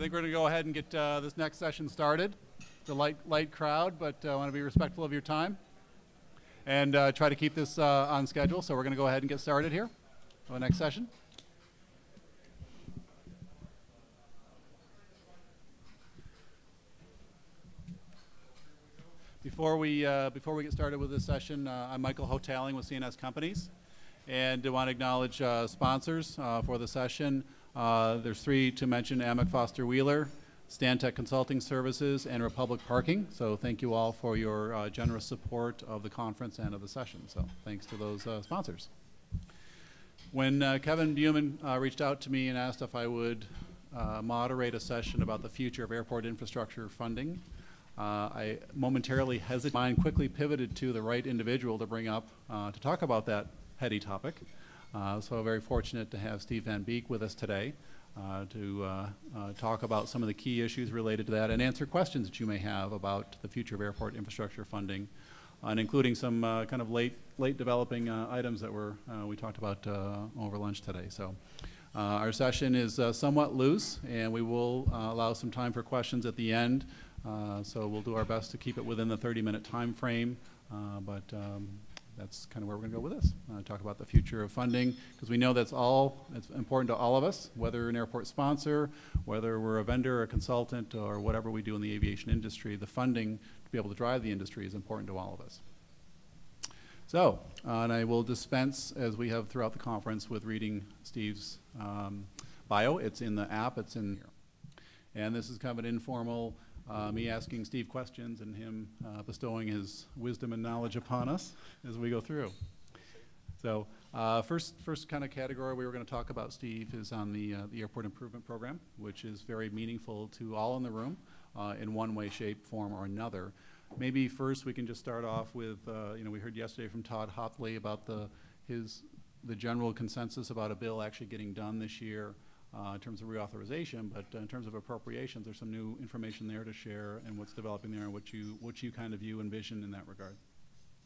think we're going to go ahead and get this next session started. It's a light crowd, but I want to be respectful of your time and try to keep this on schedule. So we're going to go ahead and get started here for the next session. Before we get started with this session, I'm Michael Hotaling with CNS Companies, and I want to acknowledge sponsors for the session. There's three to mention: Amick Foster Wheeler, Stantec Consulting Services, and Republic Parking. So thank you all for your generous support of the conference and of the session. So thanks to those sponsors. When Kevin Buman reached out to me and asked if I would moderate a session about the future of airport infrastructure funding, I momentarily hesitated. Mine quickly pivoted to the right individual to bring up to talk about that heady topic. So very fortunate to have Steve Van Beek with us today to talk about some of the key issues related to that and answer questions that you may have about the future of airport infrastructure funding, and including some kind of late developing items that we talked about over lunch today. So our session is somewhat loose, and we will allow some time for questions at the end. So we'll do our best to keep it within the 30-minute time frame, but that's kind of where we're going to go with this. Talk about the future of funding, because we know it's important to all of us, whether an airport sponsor, whether we're a vendor, or a consultant, or whatever we do in the aviation industry. The funding to be able to drive the industry is important to all of us. So, and I will dispense, as we have throughout the conference, with reading Steve's bio. It's in the app. It's in here. And this is kind of an informal me asking Steve questions and him bestowing his wisdom and knowledge upon us as we go through. So first kind of category we were going to talk about, Steve, is on the Airport Improvement Program, which is very meaningful to all in the room in one way, shape, form, or another. Maybe first we can just start off with, we heard yesterday from Todd Hotley about the general consensus about a bill actually getting done this year. In terms of reauthorization, but in terms of appropriations, there's some new information there to share and what's developing there and what you kind of view and envision in that regard.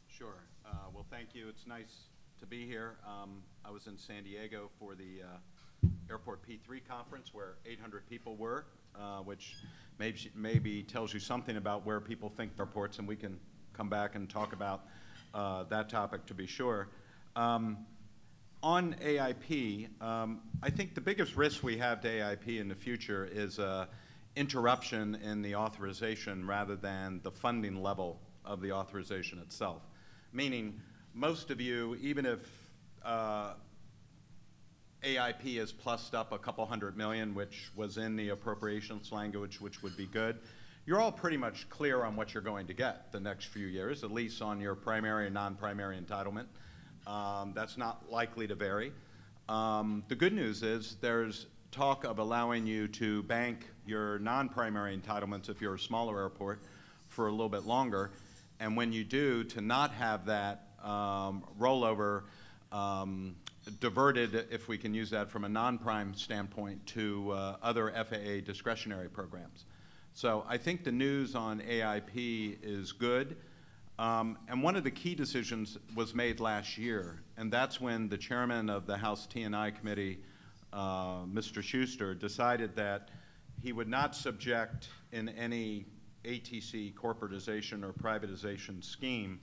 Sure. Well, thank you. It's nice to be here. I was in San Diego for the Airport P3 conference where 800 people were, which maybe tells you something about where people think airports, and we can come back and talk about that topic to be sure. On AIP, I think the biggest risk we have to AIP in the future is interruption in the authorization rather than the funding level of the authorization itself. Meaning, most of you, even if AIP is plussed up a couple $100 million, which was in the appropriations language, which would be good, you're all pretty much clear on what you're going to get the next few years, at least on your primary and non-primary entitlement. That's not likely to vary. The good news is there's talk of allowing you to bank your non-primary entitlements if you're a smaller airport for a little bit longer. And when you do, to not have that rollover diverted, if we can use that from a non-prime standpoint, to other FAA discretionary programs. So I think the news on AIP is good. And one of the key decisions was made last year, and that's when the chairman of the House T&I committee, Mr. Schuster, decided that he would not subject in any ATC corporatization or privatization scheme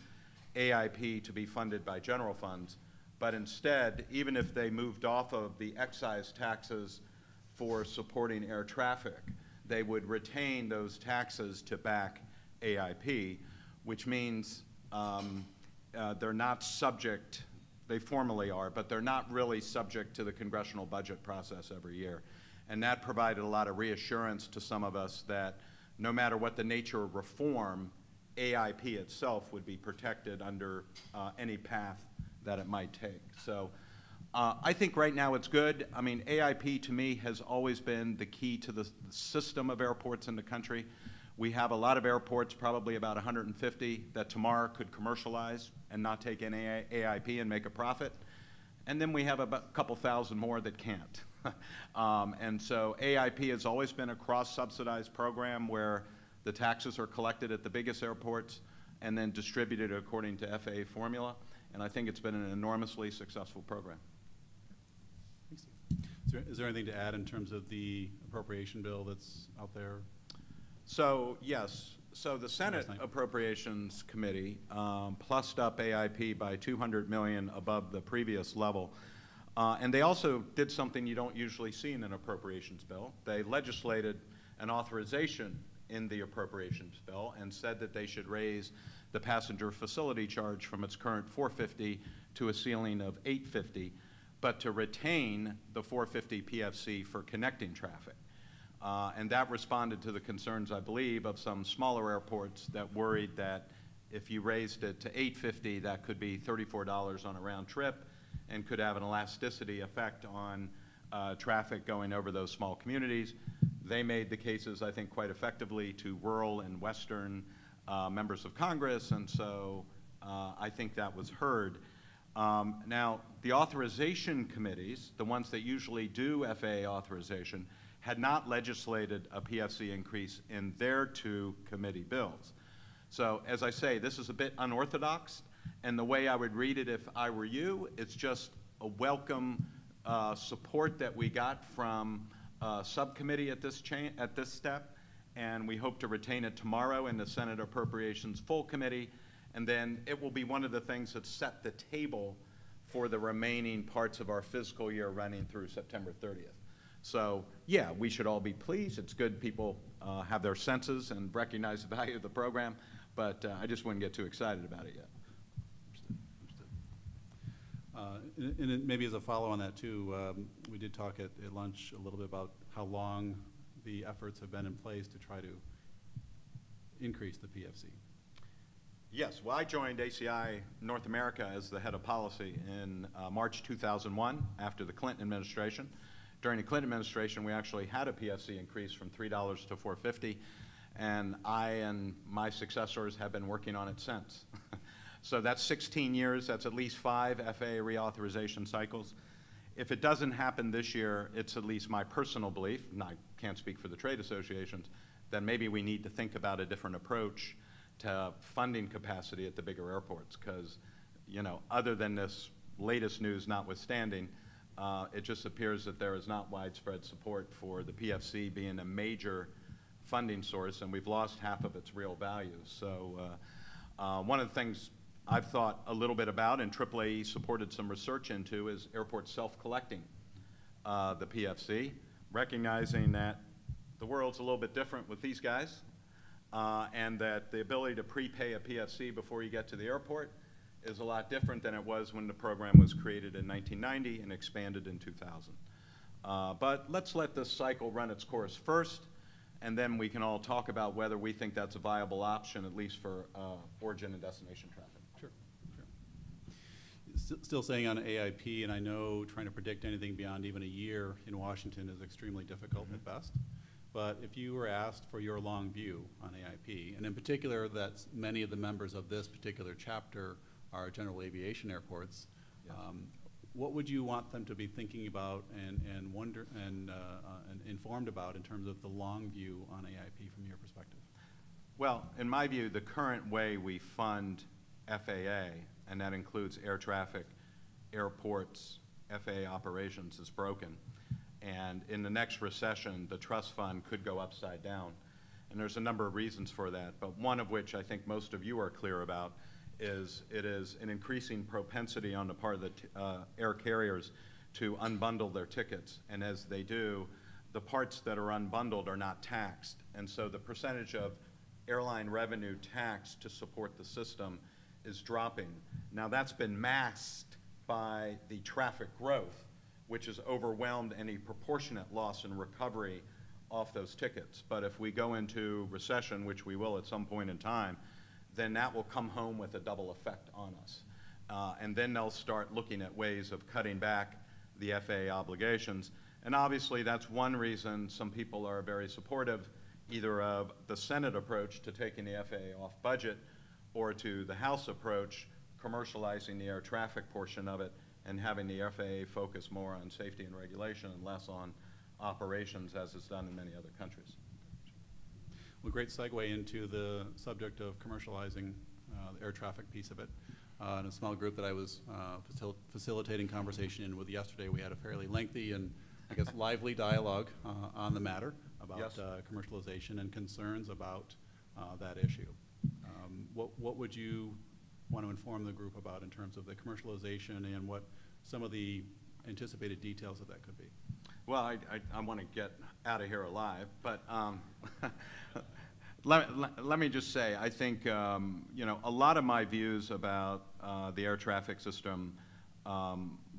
AIP to be funded by general funds, but instead, even if they moved off of the excise taxes for supporting air traffic, they would retain those taxes to back AIP, which means they're not subject, they formally are, but they're not really subject to the congressional budget process every year. And that provided a lot of reassurance to some of us that no matter what the nature of reform, AIP itself would be protected under any path that it might take. So I think right now it's good. I mean, AIP to me has always been the key to the system of airports in the country. We have a lot of airports, probably about 150, that tomorrow could commercialize and not take any AIP and make a profit. And then we have about a couple thousand more that can't. And so AIP has always been a cross-subsidized program where the taxes are collected at the biggest airports and then distributed according to FAA formula. And I think it's been an enormously successful program. Thanks, Steve. Is Is there anything to add in terms of the appropriation bill that's out there? So, yes. So the Senate Appropriations Committee plussed up AIP by $200 million above the previous level. And they also did something you don't usually see in an appropriations bill. They legislated an authorization in the appropriations bill and said that they should raise the passenger facility charge from its current $450 to a ceiling of $850, but to retain the $450 PFC for connecting traffic. And that responded to the concerns, I believe, of some smaller airports that worried that if you raised it to $850, that could be $34 on a round trip and could have an elasticity effect on traffic going over those small communities. They made the cases, I think, quite effectively to rural and western members of Congress, and so I think that was heard. Now, the authorization committees, the ones that usually do FAA authorization, had not legislated a PFC increase in their two committee bills. So, as I say, this is a bit unorthodox, and the way I would read it if I were you, it's just a welcome support that we got from subcommittee at this step, and we hope to retain it tomorrow in the Senate Appropriations Full Committee, and then it will be one of the things that set the table for the remaining parts of our fiscal year running through September 30th. So, yeah, we should all be pleased. It's good people have their senses and recognize the value of the program, but I just wouldn't get too excited about it yet. And maybe as a follow on that too, we did talk at lunch a little bit about how long the efforts have been in place to try to increase the PFC. Yes, well, I joined ACI North America as the head of policy in March 2001 after the Clinton administration. During the Clinton administration, we actually had a PFC increase from $3 to $450, and I and my successors have been working on it since. So that's 16 years, that's at least 5 FAA reauthorization cycles. If it doesn't happen this year, it's at least my personal belief, and I can't speak for the trade associations, that maybe we need to think about a different approach to funding capacity at the bigger airports, because, you know, other than this latest news notwithstanding, it just appears that there is not widespread support for the PFC being a major funding source, and we've lost half of its real value. So one of the things I've thought a little bit about, and AAAE supported some research into, is airports self-collecting the PFC, recognizing that the world's a little bit different with these guys, and that the ability to prepay a PFC before you get to the airport is a lot different than it was when the program was created in 1990 and expanded in 2000. But let's let this cycle run its course first, and then we can all talk about whether we think that's a viable option, at least for origin and destination traffic. Sure, sure. Still saying on AIP, and I know trying to predict anything beyond even a year in Washington is extremely difficult at best. But if you were asked for your long view on AIP, and in particular that many of the members of this particular chapter are general aviation airports, yes. What would you want them to be thinking about and informed about in terms of the long view on AIP from your perspective? Well, in my view, the current way we fund FAA, and that includes air traffic, airports, FAA operations, is broken. And in the next recession, the trust fund could go upside down. And there's a number of reasons for that, but one of which I think most of you are clear about is it is an increasing propensity on the part of the air carriers to unbundle their tickets. And as they do, the parts that are unbundled are not taxed. And so the percentage of airline revenue taxed to support the system is dropping. Now that's been masked by the traffic growth, which has overwhelmed any proportionate loss in recovery off those tickets. But if we go into recession, which we will at some point in time, then that will come home with a double effect on us. And then they'll start looking at ways of cutting back the FAA obligations. And obviously that's one reason some people are very supportive either of the Senate approach to taking the FAA off budget or to the House approach, commercializing the air traffic portion of it and having the FAA focus more on safety and regulation and less on operations as is done in many other countries. Well, great segue into the subject of commercializing the air traffic piece of it. In a small group that I was facilitating conversation with yesterday, we had a fairly lengthy and I guess, lively dialogue on the matter about Yes. commercialization and concerns about that issue. What would you want to inform the group about in terms of the commercialization and what some of the anticipated details of that could be? Well, I want to get out of here alive, but let me just say, I think you know, a lot of my views about the air traffic system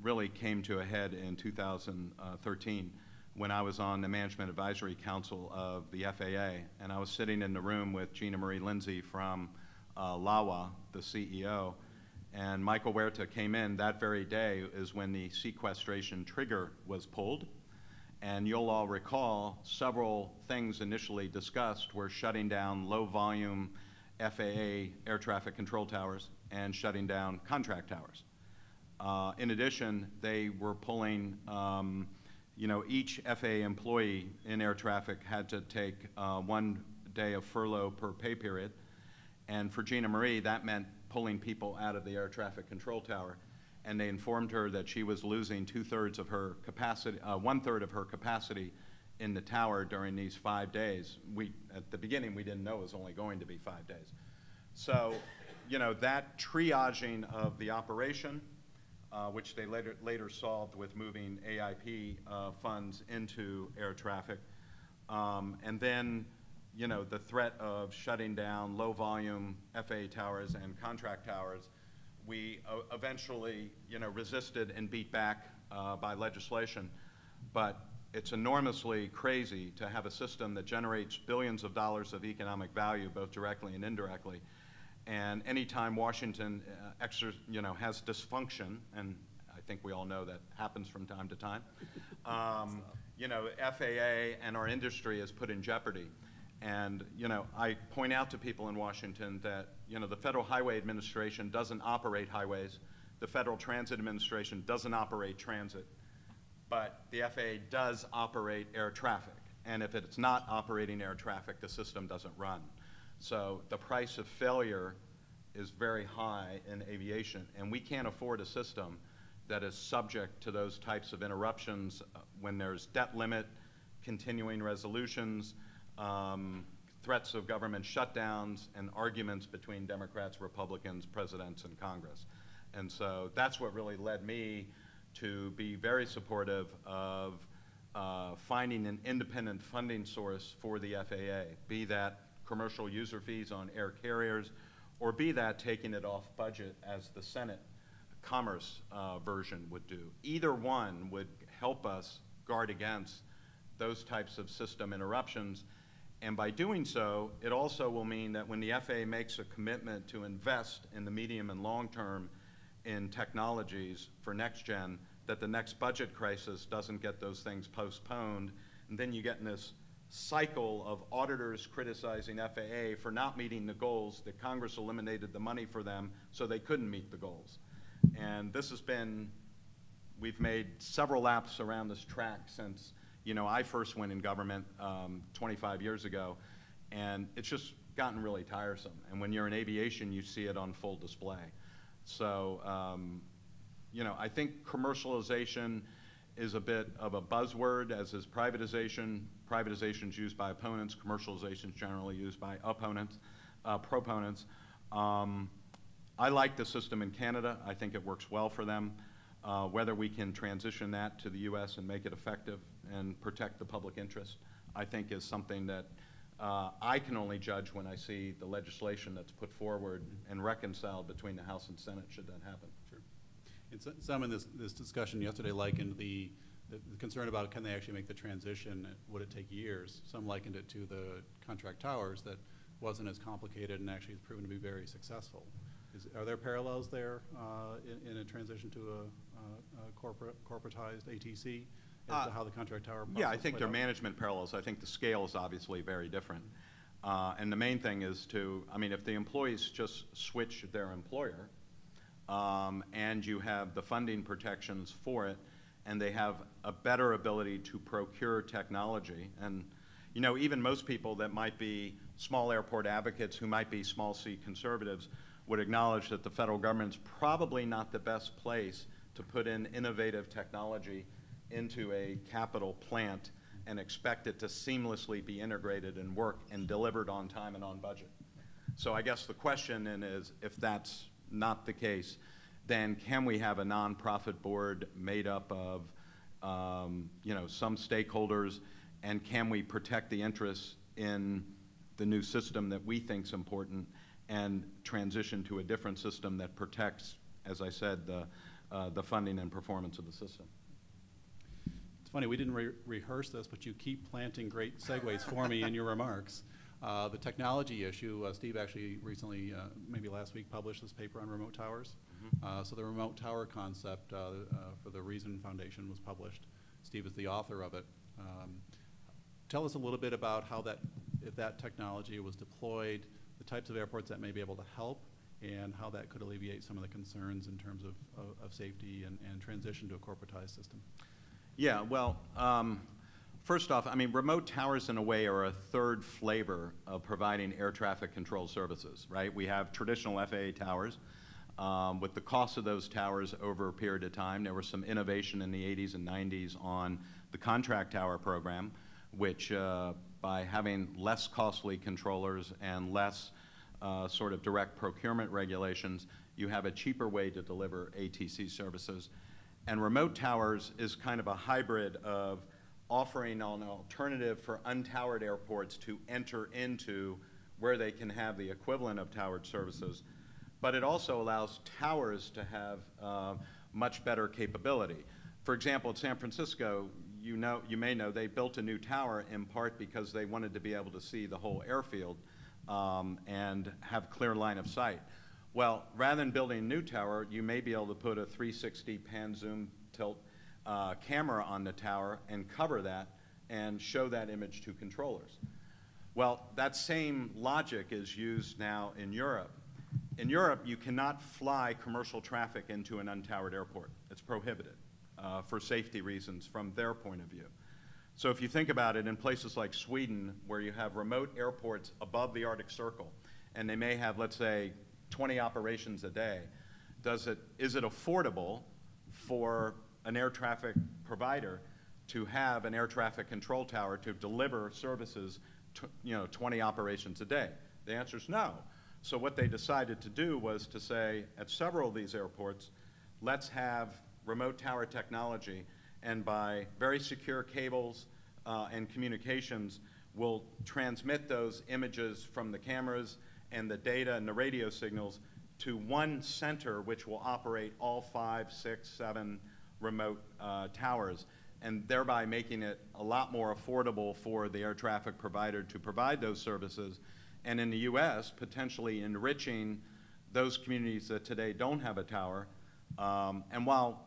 really came to a head in 2013 when I was on the Management Advisory Council of the FAA, and I was sitting in the room with Gina Marie Lindsay from LAWA, the CEO, and Michael Huerta came in that very day is when the sequestration trigger was pulled. And you'll all recall several things initially discussed were shutting down low-volume FAA air traffic control towers and shutting down contract towers. In addition, they were pulling, you know, each FAA employee in air traffic had to take 1 day of furlough per pay period. And for Gina Marie, that meant pulling people out of the air traffic control tower. And they informed her that she was losing 2/3 of her capacity, 1/3 of her capacity in the tower during these 5 days. At the beginning, we didn't know it was only going to be 5 days. So, you know, that triaging of the operation, which they later solved with moving AIP funds into air traffic, and then, you know, the threat of shutting down low-volume FAA towers and contract towers, we eventually, you know, resisted and beat back by legislation. But it's enormously crazy to have a system that generates billions of dollars of economic value, both directly and indirectly. And anytime Washington you know, has dysfunction, and I think we all know that happens from time to time, you know, FAA and our industry is put in jeopardy. And, you know, I point out to people in Washington that, you know, the Federal Highway Administration doesn't operate highways. The Federal Transit Administration doesn't operate transit. But the FAA does operate air traffic. And if it's not operating air traffic, the system doesn't run. So the price of failure is very high in aviation. And we can't afford a system that is subject to those types of interruptions when there's debt limit, continuing resolutions, threats of government shutdowns, and arguments between Democrats, Republicans, presidents, and Congress. And so that's what really led me to be very supportive of finding an independent funding source for the FAA, be that commercial user fees on air carriers, or be that taking it off budget as the Senate Commerce version would do. Either one would help us guard against those types of system interruptions. And by doing so, it also will mean that when the FAA makes a commitment to invest in the medium and long term in technologies for next gen, that the next budget crisis doesn't get those things postponed. And then you get in this cycle of auditors criticizing FAA for not meeting the goals that Congress eliminated the money for them so they couldn't meet the goals. And this has been, we've made several laps around this track since, you know, I first went in government 25 years ago, and it's just gotten really tiresome. And when you're in aviation, you see it on full display. So, you know, I think commercialization is a bit of a buzzword, as is privatization. Privatization is used by opponents. Commercialization is generally used by opponents, proponents. I like the system in Canada. I think it works well for them. Whether we can transition that to the U.S. and make it effective and protect the public interest, I think is something that I can only judge when I see the legislation that's put forward and reconciled between the House and Senate, should that happen. Sure. And some in this discussion yesterday likened the concern about can they actually make the transition, would it take years? Some likened it to the contract towers that wasn't as complicated and actually has proven to be very successful. Are there parallels there in a transition to a corporatized ATC as to how the contract tower process? Yeah, I think there are out? Management parallels. I think the scale is obviously very different. And the main thing is to, I mean, if the employees just switch their employer and you have the funding protections for it, and they have a better ability to procure technology, and you know, even most people that might be small airport advocates who might be small C conservatives would acknowledge that the federal government's probably not the best place to put in innovative technology into a capital plant and expect it to seamlessly be integrated and work and delivered on time and on budget. So I guess the question then is, if that's not the case, then can we have a nonprofit board made up of some stakeholders, and can we protect the interests in the new system that we think is important and transition to a different system that protects, as I said, the funding and performance of the system? It's funny, we didn't rehearse this, but you keep planting great segues for me in your remarks. The technology issue, Steve actually recently, maybe last week, published this paper on remote towers. So the remote tower concept for the Reason Foundation was published. Steve is the author of it. Tell us a little bit about how that, if that technology was deployed, the types of airports that may be able to help, and how that could alleviate some of the concerns in terms of safety and transition to a corporatized system. Yeah, well, first off, I mean, remote towers in a way are a third flavor of providing air traffic control services, right? We have traditional FAA towers. With the cost of those towers over a period of time, there was some innovation in the 80s and 90s on the contract tower program, which by having less costly controllers and less sort of direct procurement regulations, you have a cheaper way to deliver ATC services. And remote towers is kind of a hybrid of offering an alternative for untowered airports to enter into where they can have the equivalent of towered services. But it also allows towers to have much better capability. For example, at San Francisco, you may know they built a new tower in part because they wanted to be able to see the whole airfield and have clear line of sight. Well, rather than building a new tower, you may be able to put a 360 pan zoom tilt camera on the tower and cover that and show that image to controllers. Well, that same logic is used now in Europe. In Europe, you cannot fly commercial traffic into an untowered airport. It's prohibited for safety reasons from their point of view. So if you think about it, in places like Sweden, where you have remote airports above the Arctic Circle, and they may have, let's say, 20 operations a day, is it affordable for an air traffic provider to have an air traffic control tower to deliver services, 20 operations a day? The answer is no. So what they decided to do was to say, at several of these airports, let's have remote tower technology, and by very secure cables and communications, we'll transmit those images from the cameras and the data and the radio signals to one center, which will operate all 5, 6, 7 remote towers, and thereby making it a lot more affordable for the air traffic provider to provide those services, and in the US, potentially enriching those communities that today don't have a tower. And while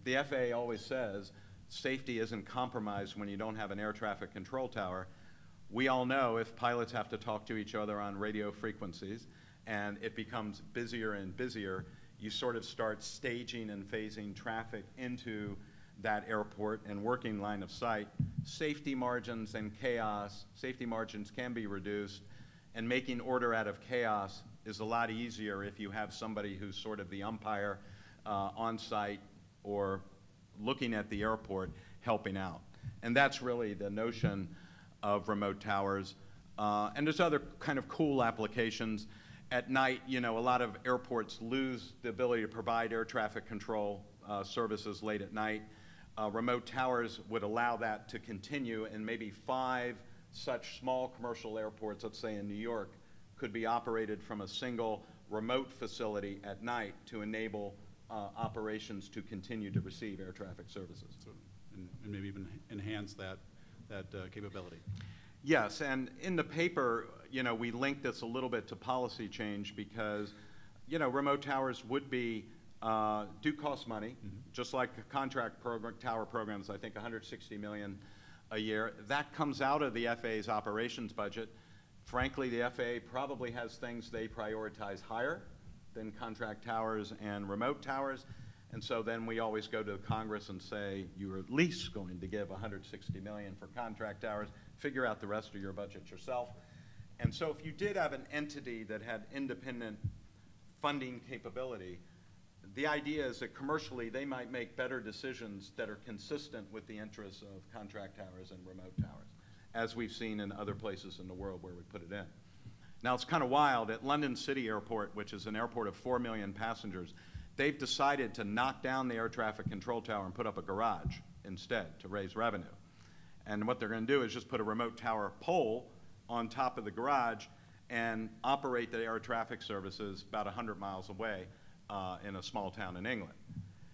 the FAA always says safety isn't compromised when you don't have an air traffic control tower, we all know if pilots have to talk to each other on radio frequencies and it becomes busier and busier, you sort of start staging and phasing traffic into that airport and working line of sight. Safety margins and chaos, safety margins can be reduced, and making order out of chaos is a lot easier if you have somebody who's sort of the umpire on site or looking at the airport helping out. And that's really the notion of remote towers. And there's other kind of cool applications. At night, a lot of airports lose the ability to provide air traffic control services late at night. Remote towers would allow that to continue, and maybe 5 such small commercial airports, let's say in New York, could be operated from a single remote facility at night to enable operations to continue to receive air traffic services. So, and maybe even enhance that capability. Yes, and in the paper, we linked this a little bit to policy change because, remote towers would be, do cost money, just like contract tower programs, I think $160 million a year. That comes out of the FAA's operations budget. Frankly, the FAA probably has things they prioritize higher than contract towers and remote towers. And so then we always go to Congress and say, you're at least going to give $160 million for contract towers, figure out the rest of your budget yourself. And so if you did have an entity that had independent funding capability, the idea is that commercially they might make better decisions that are consistent with the interests of contract towers and remote towers, as we've seen in other places in the world where we put it in. Now it's kind of wild. At London City Airport, which is an airport of 4 million passengers, they've decided to knock down the air traffic control tower and put up a garage instead to raise revenue. And what they're going to do is just put a remote tower pole on top of the garage and operate the air traffic services about 100 miles away in a small town in England.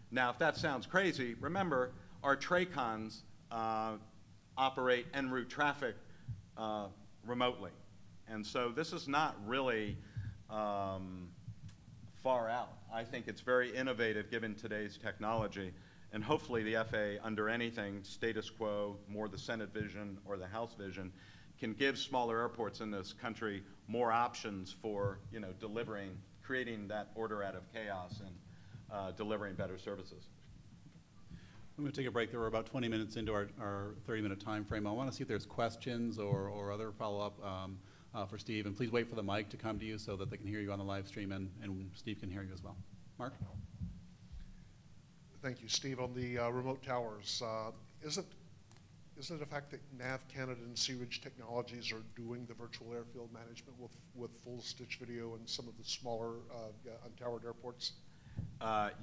Now, if that sounds crazy, remember our TRACONs operate en route traffic remotely. And so this is not really far out. I think it's very innovative given today's technology. And hopefully the FAA, under anything, status quo, more the Senate vision or the House vision, can give smaller airports in this country more options for, you know, creating that order out of chaos and delivering better services. I'm going to take a break. We're about 20 minutes into our 30-minute time frame. I want to see if there's questions or other follow-up for Steve. And please wait for the mic to come to you so that they can hear you on the live stream and Steve can hear you as well. Mark? Thank you, Steve. On the remote towers, is it a fact that NAV Canada and Sea Ridge Technologies are doing the virtual airfield management with full stitch video in some of the smaller untowered airports?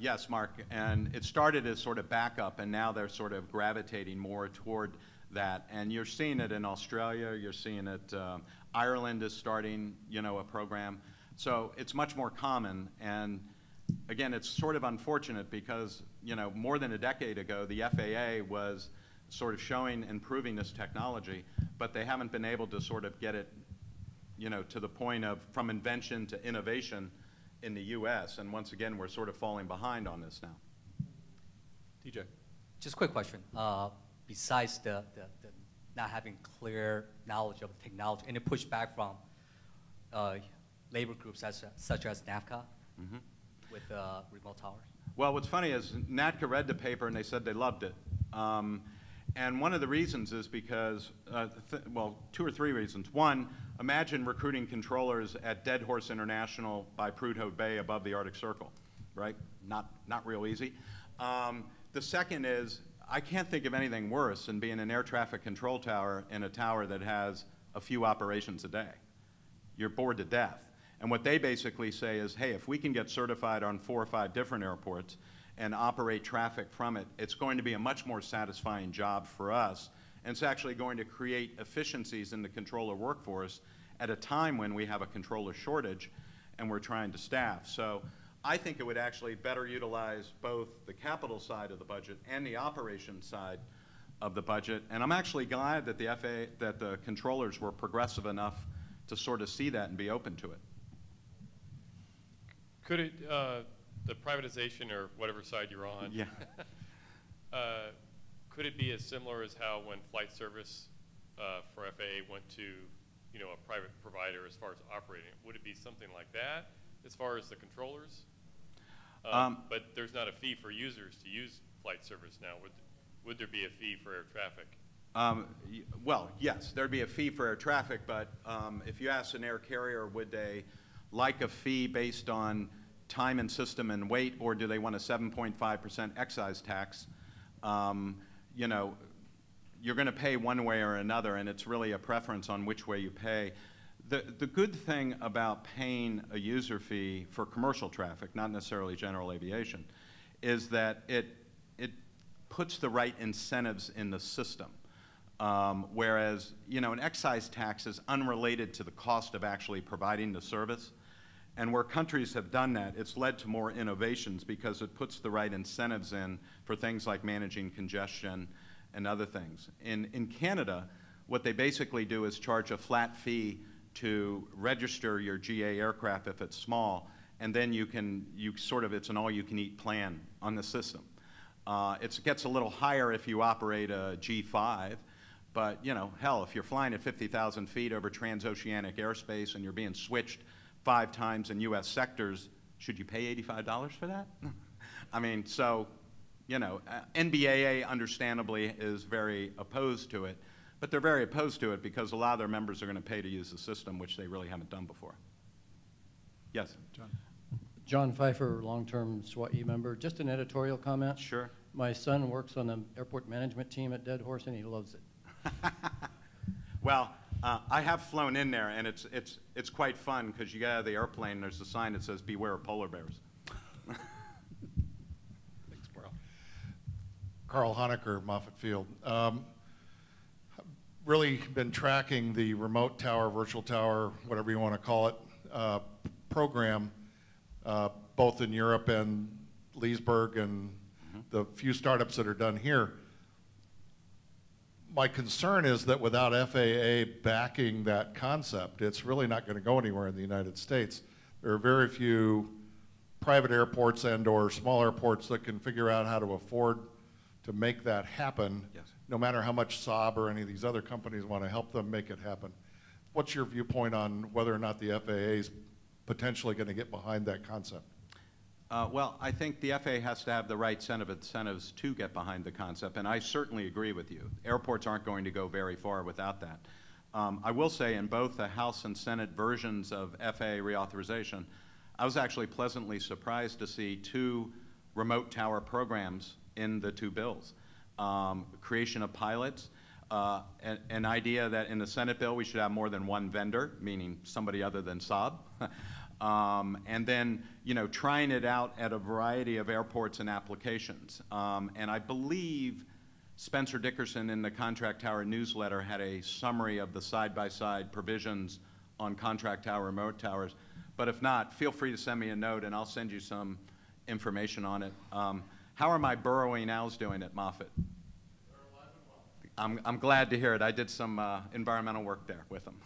Yes, Mark, and it started as sort of backup, and now they're sort of gravitating more toward that. And you're seeing it in Australia, you're seeing it, Ireland is starting, you know, a program. So it's much more common, and again, it's sort of unfortunate because, you know, more than a decade ago, the FAA was sort of showing and proving this technology, but they haven't been able to sort of get it, you know, to the point of from invention to innovation in the U.S. And once again, we're sort of falling behind on this now. TJ. Just a quick question. Besides the not having clear knowledge of technology, any pushback from labor groups such as NAVCA with remote towers? Well, what's funny is NATCA read the paper and they said they loved it. And one of the reasons is because, well, 2 or 3 reasons. One, imagine recruiting controllers at Dead Horse International by Prudhoe Bay above the Arctic Circle, right? Not real easy. The second is, I can't think of anything worse than being an air traffic control tower in a tower that has a few operations a day. You're bored to death. And what they basically say is, hey, if we can get certified on 4 or 5 different airports and operate traffic from it, it's going to be a much more satisfying job for us. And it's actually going to create efficiencies in the controller workforce at a time when we have a controller shortage and we're trying to staff. So I think it would actually better utilize both the capital side of the budget and the operations side of the budget. And I'm actually glad that the FAA, that the controllers were progressive enough to sort of see that and be open to it. Could it, the privatization or whatever side you're on, yeah. Could it be as similar as how when flight service for FAA went to, you know, a private provider as far as operating it? Would it be something like that as far as the controllers? But there's not a fee for users to use flight service now. Would there be a fee for air traffic? Well, yes, there'd be a fee for air traffic, but if you ask an air carrier, would they like a fee based on time and system and weight, or do they want a 7.5% excise tax? You know, you're going to pay one way or another, and it's really a preference on which way you pay. The good thing about paying a user fee for commercial traffic, not necessarily general aviation, is that it puts the right incentives in the system. Whereas, you know, an excise tax is unrelated to the cost of actually providing the service. And where countries have done that, it's led to more innovations because it puts the right incentives in for things like managing congestion and other things. In Canada, what they basically do is charge a flat fee to register your GA aircraft if it's small, and then it's an all-you-can-eat plan on the system. It gets a little higher if you operate a G5, but, you know, hell, if you're flying at 50,000 feet over transoceanic airspace and you're being switched 5 times in U.S. sectors, should you pay $85 for that? I mean, so, you know, NBAA understandably is very opposed to it, but they're very opposed to it because a lot of their members are going to pay to use the system, which they really haven't done before. Yes? John. John Pfeiffer, long-term SWAT-E member. Just an editorial comment. Sure. My son works on the airport management team at Dead Horse, and he loves it. Well, I have flown in there, and it's quite fun because you get out of the airplane and there's a sign that says "Beware of polar bears." Thanks, Carl. Carl Honecker, Moffett Field. Really been tracking the remote tower, virtual tower, whatever you want to call it, program, both in Europe and Leesburg and the few startups that are done here. My concern is that without FAA backing that concept, it's really not going to go anywhere in the United States. There are very few private airports and or small airports that can figure out how to afford to make that happen, Yes. no matter how much Saab or any of these other companies want to help them make it happen. What's your viewpoint on whether or not the FAA is potentially going to get behind that concept? Well, I think the FAA has to have the right set of incentives to get behind the concept, and I certainly agree with you. Airports aren't going to go very far without that. I will say in both the House and Senate versions of FAA reauthorization, I was actually pleasantly surprised to see 2 remote tower programs in the 2 bills. Creation of pilots, an idea that in the Senate bill we should have more than 1 vendor, meaning somebody other than Saab. And then, trying it out at a variety of airports and applications. And I believe Spencer Dickerson in the Contract Tower newsletter had a summary of the side-by-side provisions on contract tower, remote towers. But if not, feel free to send me a note and I'll send you some information on it. How are my burrowing owls doing at Moffett? They're alive and well. I'm glad to hear it. I did some environmental work there with them.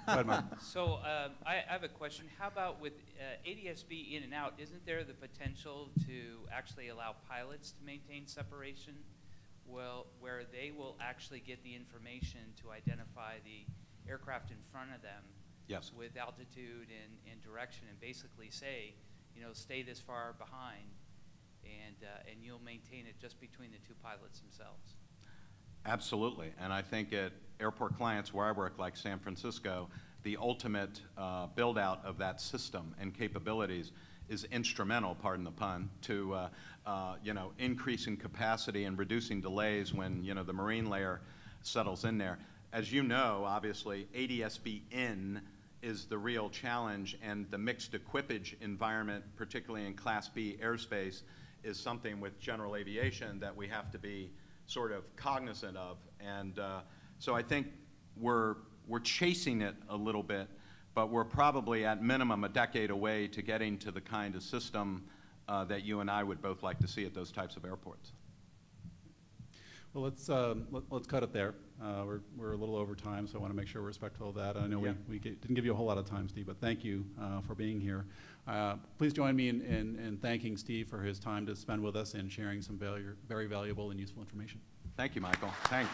Go ahead, Mark. So I have a question. How about with ADS-B in and out, isn't there the potential to actually allow pilots to maintain separation, where they will actually get the information to identify the aircraft in front of them Yes. with altitude and direction, and basically say, stay this far behind, and you'll maintain it just between the 2 pilots themselves? Absolutely, and I think at airport clients where I work, like San Francisco, the ultimate build out of that system and capabilities is instrumental, pardon the pun, to increasing capacity and reducing delays when the marine layer settles in there. As you know, obviously, ADS-B in is the real challenge, and the mixed equipage environment, particularly in Class B airspace, is something with general aviation that we have to be sort of cognizant of. And so I think we're chasing it a little bit, but we're probably at minimum a decade away to getting to the kind of system that you and I would both like to see at those types of airports. Well, let's cut it there. We're a little over time, so I want to make sure we're respectful of that. I know we didn't give you a whole lot of time, Steve, but thank you for being here. Please join me in thanking Steve for his time to spend with us and sharing some very valuable and useful information. Thank you, Michael. Thanks.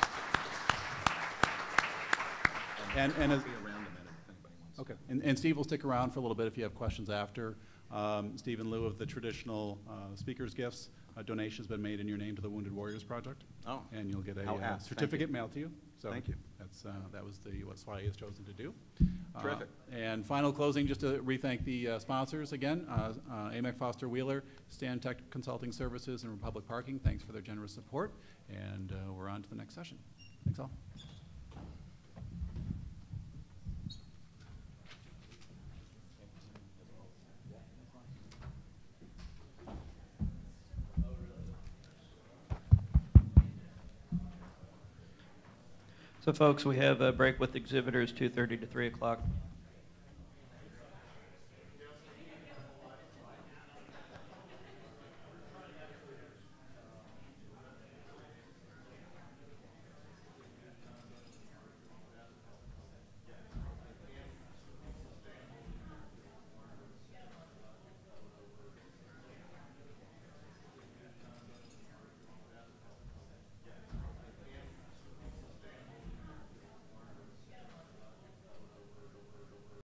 And as, I'll be around a minute if anybody wants. okay, and Steve will stick around for a little bit if you have questions after. Steve, in lieu of the traditional speaker's gifts, a donation has been made in your name to the Wounded Warriors Project. Oh. And you'll get How a apt. Thank certificate you. mailed to you. So Thank you. that was what SWAI has chosen to do. Terrific. And final closing, just to re-thank the sponsors again, AMEC Foster Wheeler, Stantec Consulting Services, and Republic Parking. Thanks for their generous support. And we're on to the next session. Thanks all. So folks, we have a break with exhibitors 2:30 to 3 o'clock.